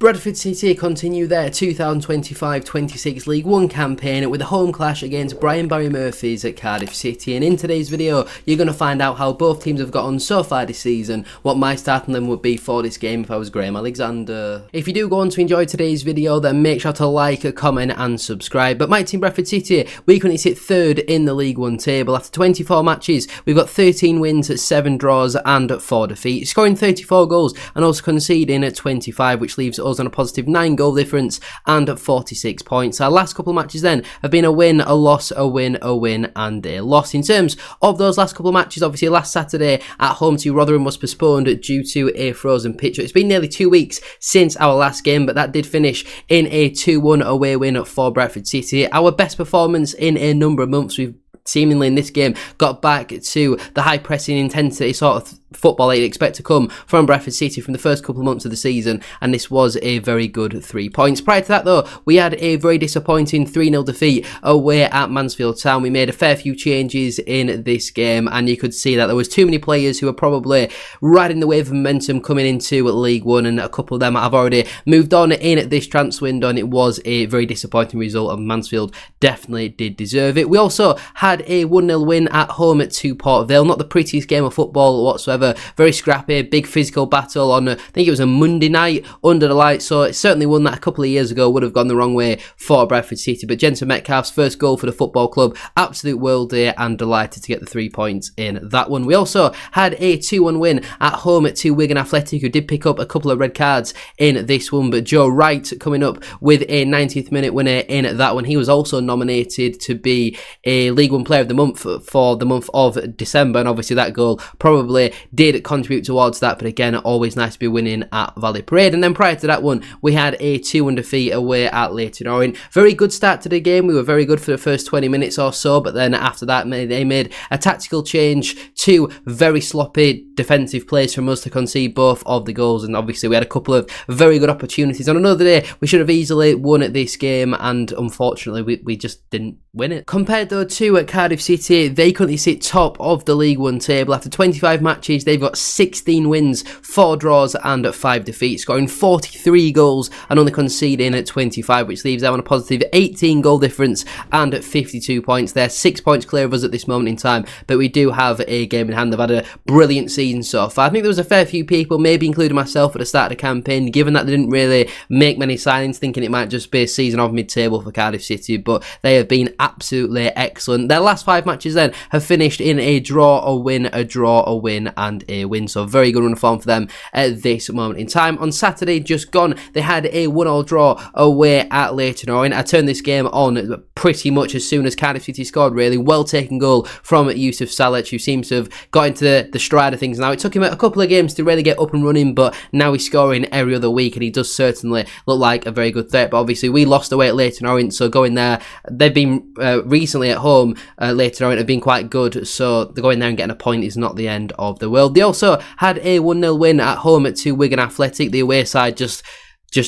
Bradford City continue their 2025-26 League One campaign with a home clash against Barry Murphy's at Cardiff City, and in today's video you're going to find out how both teams have got on so far this season, what my starting limit would be for this game if I was Graham Alexander. If you do go on to enjoy today's video, then make sure to like, comment and subscribe. But my team Bradford City, we currently sit third in the League One table. After 24 matches, we've got 13 wins, 7 draws and 4 defeats, scoring 34 goals and also conceding at 25, which leaves us on a positive 9 goal difference and 46 points. Our last couple of matches then have been a win, a loss, a win, a win and a loss. In terms of those last couple of matches, obviously last Saturday at home to Rotherham was postponed due to a frozen pitch. It's been nearly 2 weeks since our last game, but that did finish in a 2-1 away win for Bradford City. Our best performance in a number of months. We've seemingly in this game got back to the high pressing intensity sort of football that you'd expect to come from Bradford City from the first couple of months of the season, and this was a very good 3 points. Prior to that though, we had a very disappointing 3-0 defeat away at Mansfield Town. We made a fair few changes in this game, and you could see that there was too many players who were probably riding the wave of momentum coming into League One, and a couple of them have already moved on in this transfer window, and it was a very disappointing result, and Mansfield definitely did deserve it. We also had a 1-0 win at home to Port Vale. Not the prettiest game of football whatsoever. Very scrappy, big physical battle on, I think it was a Monday night under the lights, so it's certainly one that a couple of years ago would have gone the wrong way for Bradford City. But Jensen Metcalf's first goal for the football club, absolute worldie, and delighted to get the 3 points in that one. We also had a 2-1 win at home to Wigan Athletic, who did pick up a couple of red cards in this one, but Joe Wright coming up with a 90th minute winner in that one. He was also nominated to be a League One Player of the Month for the month of December, and obviously that goal probably did contribute towards that, but again, always nice to be winning at Valley Parade. And then prior to that one, we had a 2-1 defeat away at Leyton Orient. Very good start to the game. We were very good for the first 20 minutes or so, but then after that, they made a tactical change to very sloppy defensive plays from us to concede both of the goals, and obviously we had a couple of very good opportunities. On another day, we should have easily won at this game, and unfortunately, we just didn't win it. Compared though to at Cardiff City, they currently sit top of the League One table. After 25 matches, they've got 16 wins, 4 draws and 5 defeats, scoring 43 goals and only conceding at 25, which leaves them on a positive 18 goal difference and 52 points. They're 6 points clear of us at this moment in time, but we do have a game in hand. They've had a brilliant season so far. I think there was a fair few people, maybe including myself at the start of the campaign, given that they didn't really make many signings, thinking it might just be a season of mid-table for Cardiff City, but they have been absolutely excellent. Their last 5 matches then have finished in a draw, a win, a draw, a win and a win, so very good run of form for them at this moment in time. On Saturday just gone, they had a 1-1 draw away at Leyton Orient. I turned this game on pretty much as soon as Cardiff City scored, really. Well taken goal from Yusuf Saleh, who seems to have got into the stride of things now. It took him a couple of games to really get up and running, but now he's scoring every other week, and he does certainly look like a very good threat. But obviously we lost away at Leyton Orient, so going there, they've been recently at home, Leyton Orient have been quite good, so going there and getting a point is not the end of the world. They also had a 1-0 win at home to Wigan Athletic. The away side just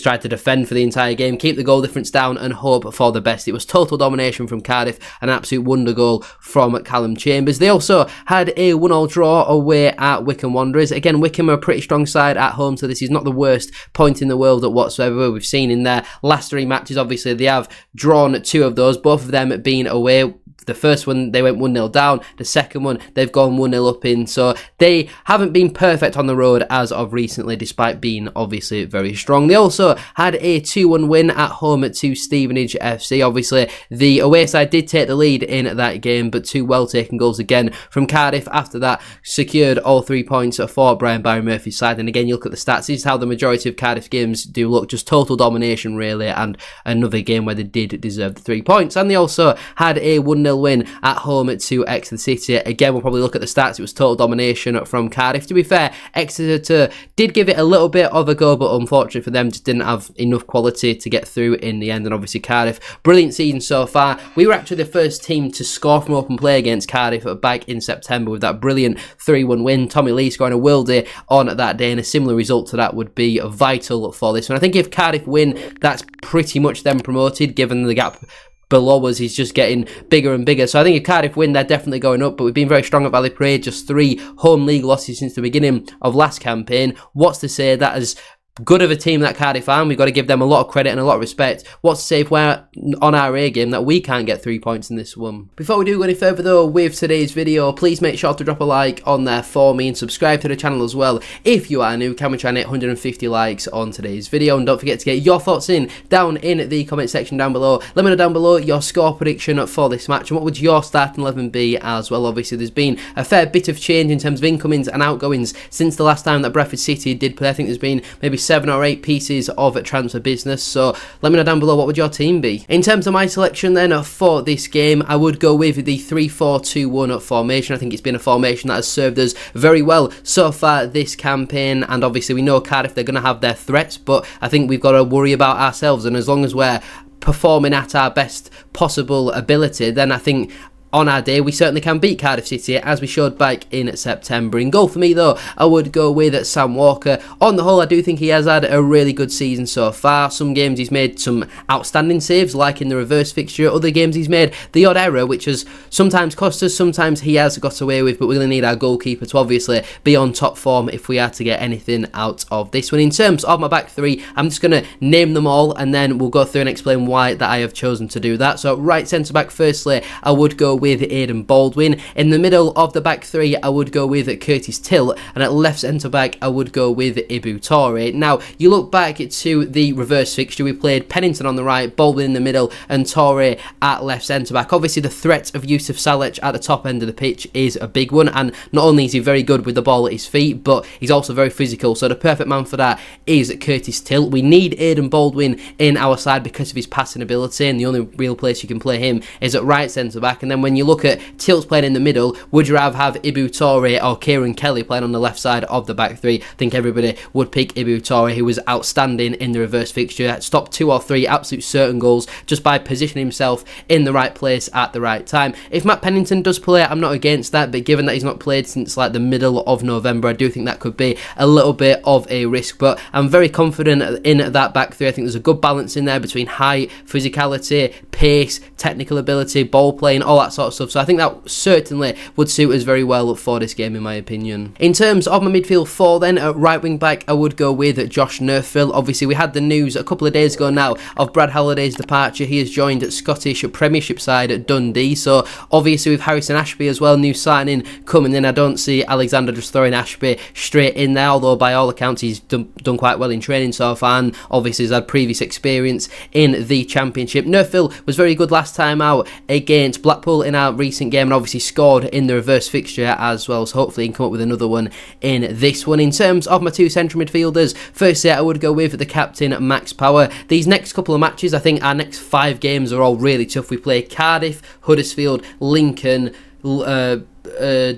tried to defend for the entire game, keep the goal difference down and hope for the best. It was total domination from Cardiff, an absolute wonder goal from Callum Chambers. They also had a 1-1 draw away at Wycombe Wanderers. Again, Wycombe are a pretty strong side at home, so this is not the worst point in the world whatsoever. We've seen in their last 3 matches, obviously they have drawn 2 of those, both of them being away. The first one, they went 1-0 down. The second one, they've gone 1-0 up in. So they haven't been perfect on the road as of recently, despite being obviously very strong. They also had a 2-1 win at home to Stevenage FC. Obviously, the away side did take the lead in that game, but 2 well-taken goals again from Cardiff. After that, secured all 3 points for Barry Murphy's side. And again, you look at the stats. This is how the majority of Cardiff games do look. Just total domination, really, and another game where they did deserve the 3 points. And they also had a 1-0 win at home to Exeter City. Again, we'll probably look at the stats. It was total domination from Cardiff. To be fair, Exeter did give it a little bit of a go, but unfortunately for them, just didn't have enough quality to get through in the end. And obviously Cardiff, brilliant season so far. We were actually the first team to score from open play against Cardiff back in September with that brilliant 3-1 win. Tommy Lee scoring a worldie on that day, and a similar result to that would be vital for this one. I think if Cardiff win, that's pretty much them promoted, given the gap below us is just getting bigger and bigger. So I think if Cardiff win, they're definitely going up, but we've been very strong at Valley Parade, just 3 home league losses since the beginning of last campaign. What's to say that has good of a team that Cardiff are, and we've got to give them a lot of credit and a lot of respect. What's to say if we're on our A game that we can't get 3 points in this one? Before we do go any further though with today's video, please make sure to drop a like on there for me and subscribe to the channel as well. If you are new, can we try and hit 150 likes on today's video? And don't forget to get your thoughts in down in the comment section down below. Let me know down below your score prediction for this match and what would your starting 11 be as well. Obviously there's been a fair bit of change in terms of incomings and outgoings since the last time that Bradford City did play. I think there's been maybe 7 or 8 pieces of transfer business, so let me know down below what would your team be. In terms of my selection then for this game, I would go with the 3-4-2-1 formation. I think it's been a formation that has served us very well so far this campaign, and obviously we know Cardiff, they're going to have their threats, but I think we've got to worry about ourselves, and as long as we're performing at our best possible ability, then I think on our day we certainly can beat Cardiff City, as we showed back in September. In goal for me though, I would go with Sam Walker. On the whole, I do think he has had a really good season so far. Some games he's made some outstanding saves, like in the reverse fixture. Other games he's made the odd error, which has sometimes cost us, sometimes he has got away with, but we're going to need our goalkeeper to obviously be on top form if we are to get anything out of this one. In terms of my back three, I'm just going to name them all and then we'll go through and explain why that I have chosen to do that. So right centre back, firstly, I would go with Aidan Baldwin. In the middle of the back three, I would go with Curtis Tilt, and at left centre back, I would go with Ibu Toure. Now, you look back to the reverse fixture, we played Pennington on the right, Baldwin in the middle, and Toure at left centre back. Obviously, the threat of Yusuf Saleh at the top end of the pitch is a big one, and not only is he very good with the ball at his feet, but he's also very physical, so the perfect man for that is Curtis Tilt. We need Aidan Baldwin in our side because of his passing ability, and the only real place you can play him is at right centre back. And then when you look at Tilt's playing in the middle, would you rather have Ibu Toure or Kieran Kelly playing on the left side of the back three? I think everybody would pick Ibu Toure, who was outstanding in the reverse fixture, stopped 2 or 3 absolute certain goals just by positioning himself in the right place at the right time. If Matt Pennington does play, I'm not against that, but given that he's not played since like the middle of November, I do think that could be a little bit of a risk, but I'm very confident in that back three. I think there's a good balance in there between height, physicality, pace, technical ability, ball playing, all that sort of stuff. So I think that certainly would suit us very well for this game, in my opinion. In terms of my midfield four then, at right wing back, I would go with Josh Nerfville. Obviously, we had the news a couple of days ago now of Brad Halliday's departure. He has joined Scottish Premiership side at Dundee. So obviously with Harrison Ashby as well, new signing coming in, I don't see Alexander just throwing Ashby straight in there, although by all accounts he's done quite well in training so far, and obviously has had previous experience in the Championship. Nerfville was very good last time out against Blackpool in our recent game, and obviously scored in the reverse fixture as well, so hopefully he can come up with another one in this one. In terms of my two central midfielders, firstly I would go with the captain, Max Power. These next couple of matches, I think our next 5 games are all really tough. We play Cardiff, Huddersfield, Lincoln,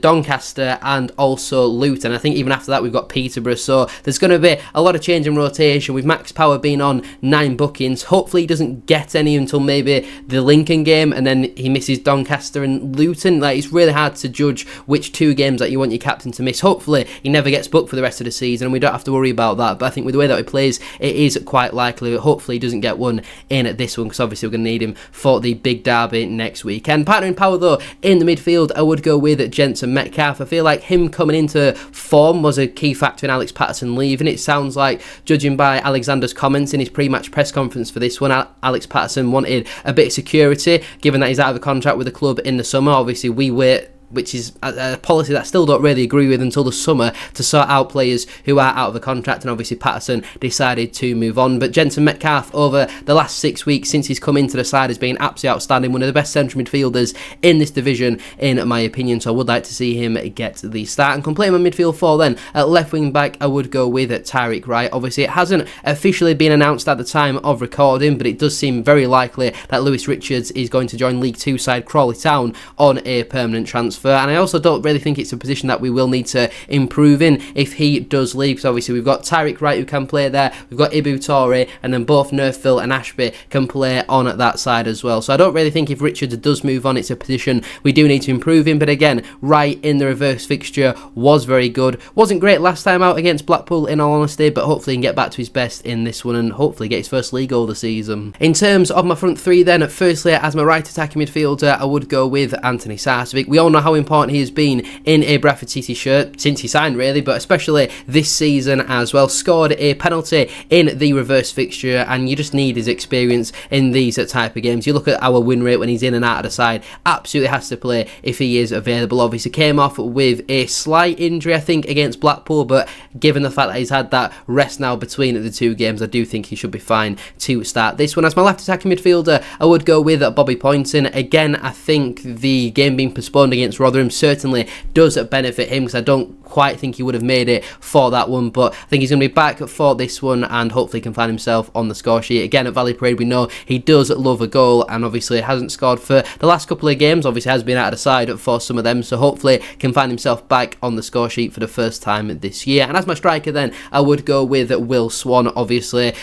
Doncaster and also Luton. I think even after that we've got Peterborough, so there's going to be a lot of change in rotation with Max Power being on 9 bookings. Hopefully he doesn't get any until maybe the Lincoln game, and then he misses Doncaster and Luton. Like, it's really hard to judge which 2 games that you want your captain to miss. Hopefully he never gets booked for the rest of the season and we don't have to worry about that, but I think with the way that he plays, it is quite likely. Hopefully he doesn't get one in at this one, because obviously we're going to need him for the big derby next weekend. Partnering Power though, in the midfield, I would go with Jensen Metcalf. I feel like him coming into form was a key factor in Alex Patterson leaving. It sounds like, judging by Alexander's comments in his pre-match press conference for this one, Alex Patterson wanted a bit of security, given that he's out of a contract with the club in the summer. Obviously we wait, which is a policy that I still don't really agree with, until the summer to sort out players who are out of a contract, and obviously Patterson decided to move on. But Jensen Metcalf, over the last 6 weeks since he's come into the side, has been absolutely outstanding, one of the best central midfielders in this division in my opinion, so I would like to see him get the start. And completing my midfield four then, at left wing back I would go with Tyreek Wright. Obviously it hasn't officially been announced at the time of recording, but it does seem very likely that Lewis Richards is going to join League 2 side Crawley Town on a permanent transfer. And I also don't really think it's a position that we will need to improve in if he does leave, because obviously we've got Tyreek Wright who can play there, we've got Ibu Toure, and then both Nerfville and Ashby can play on at that side as well. So I don't really think if Richards does move on, it's a position we do need to improve in. But again, Wright in the reverse fixture was very good. Wasn't great last time out against Blackpool, in all honesty, but hopefully he can get back to his best in this one and hopefully get his first league goal of the season. In terms of my front three then, firstly as my right attacking midfielder, I would go with Anthony Sarcevic. We all know how how important he has been in a Bradford City shirt since he signed really, but especially this season as well. Scored a penalty in the reverse fixture, and you just need his experience in these type of games. You look at our win rate when he's in and out of the side, absolutely has to play if he is available. Obviously came off with a slight injury I think against Blackpool, but given the fact that he's had that rest now between the two games, I do think he should be fine to start this one. As my left attacking midfielder, I would go with Bobby Poynton. Again, I think the game being postponed against Rotherham certainly does benefit him, because I don't quite think he would have made it for that one, but I think he's going to be back for this one and hopefully can find himself on the score sheet. Again, at Valley Parade we know he does love a goal, and obviously hasn't scored for the last couple of games, obviously has been out of the side for some of them, so hopefully can find himself back on the score sheet for the first time this year. And as my striker then, I would go with Will Swan. Obviously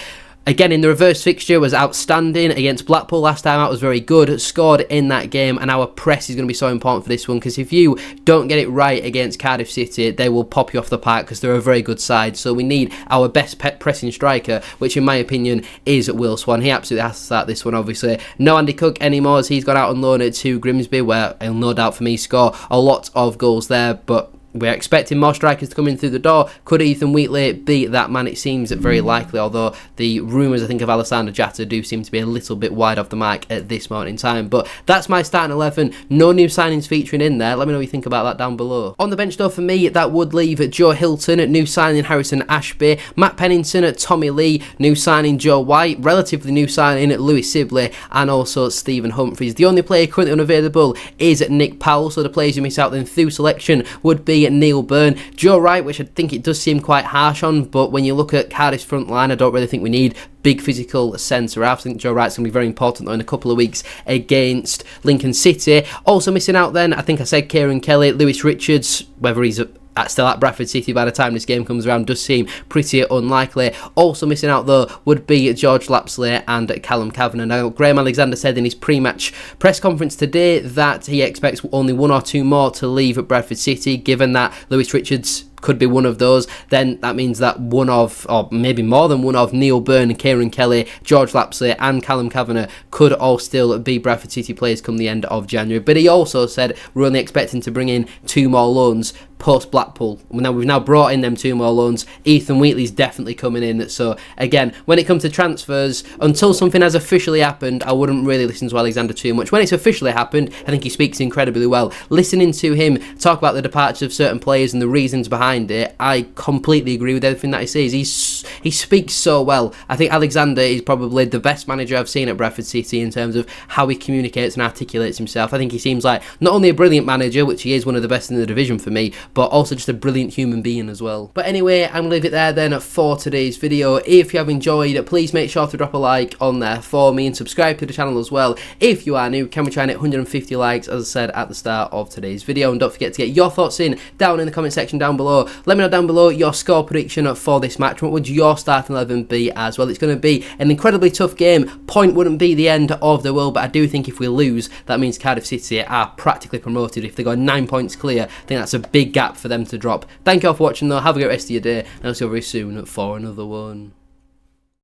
again, in the reverse fixture was outstanding against Blackpool last time out, was very good, scored in that game, and our press is going to be so important for this one, because if you don't get it right against Cardiff City, they will pop you off the park, because they're a very good side. So we need our best pressing striker, which in my opinion is Will Swan. He absolutely has to start this one. Obviously no Andy Cook anymore, as he's gone out on loan to Grimsby, where he'll no doubt for me score a lot of goals there, but we're expecting more strikers to come in through the door. Could Ethan Wheatley be that man? It seems very likely, although the rumours I think of Alessandro Jatta do seem to be a little bit wide off the mark at this moment in time. But that's my starting 11. No new signings featuring in there. Let me know what you think about that down below. On the bench though for me, that would leave Joe Hilton, new signing Harrison Ashby, Matt Pennington, Tommy Lee, new signing Joe White, relatively new signing Lewis Sibley, and also Stephen Humphries. The only player currently unavailable is Nick Powell, so the players you miss out then through selection would be Neil Byrne, Joe Wright, which I think it does seem quite harsh on, but when you look at Cardiff's front line, I don't really think we need big physical centre-half. I think Joe Wright's going to be very important though in a couple of weeks against Lincoln City. Also missing out then, I think I said Kieran Kelly, Lewis Richards, whether he's still at Bradford City by the time this game comes around does seem pretty unlikely. Also missing out though would be George Lapsley and Callum Kavanagh. Now Graham Alexander said in his pre-match press conference today that he expects only one or two more to leave at Bradford City. Given that Lewis Richards could be one of those, then that means that one of, or maybe more than one of, Neil Byrne, Kieran Kelly, George Lapsley and Callum Kavanagh could all still be Bradford City players come the end of January. But he also said we're only expecting to bring in two more loans post Blackpool. We've now brought in them two more loans. Ethan Wheatley's definitely coming in. So again, when it comes to transfers, until something has officially happened, I wouldn't really listen to Alexander too much. When it's officially happened, I think he speaks incredibly well. Listening to him talk about the departure of certain players and the reasons behind it, I completely agree with everything that he says. He speaks so well. I think Alexander is probably the best manager I've seen at Bradford City in terms of how he communicates and articulates himself. I think he seems like not only a brilliant manager, which he is, one of the best in the division for me, but also just a brilliant human being as well. But anyway, I'm going to leave it there then for today's video. If you have enjoyed, please make sure to drop a like on there for me and subscribe to the channel as well. If you are new, can we try and hit 150 likes as I said at the start of today's video? And don't forget to get your thoughts in down in the comment section down below. Let me know down below your score prediction for this match. What would your starting 11 be as well? It's going to be an incredibly tough game. Point wouldn't be the end of the world, but I do think if we lose, that means Cardiff City are practically promoted. If they go 9 points clear, I think that's a big gap for them to drop. Thank you all for watching though. Have a great rest of your day, and I'll see you very soon for another one.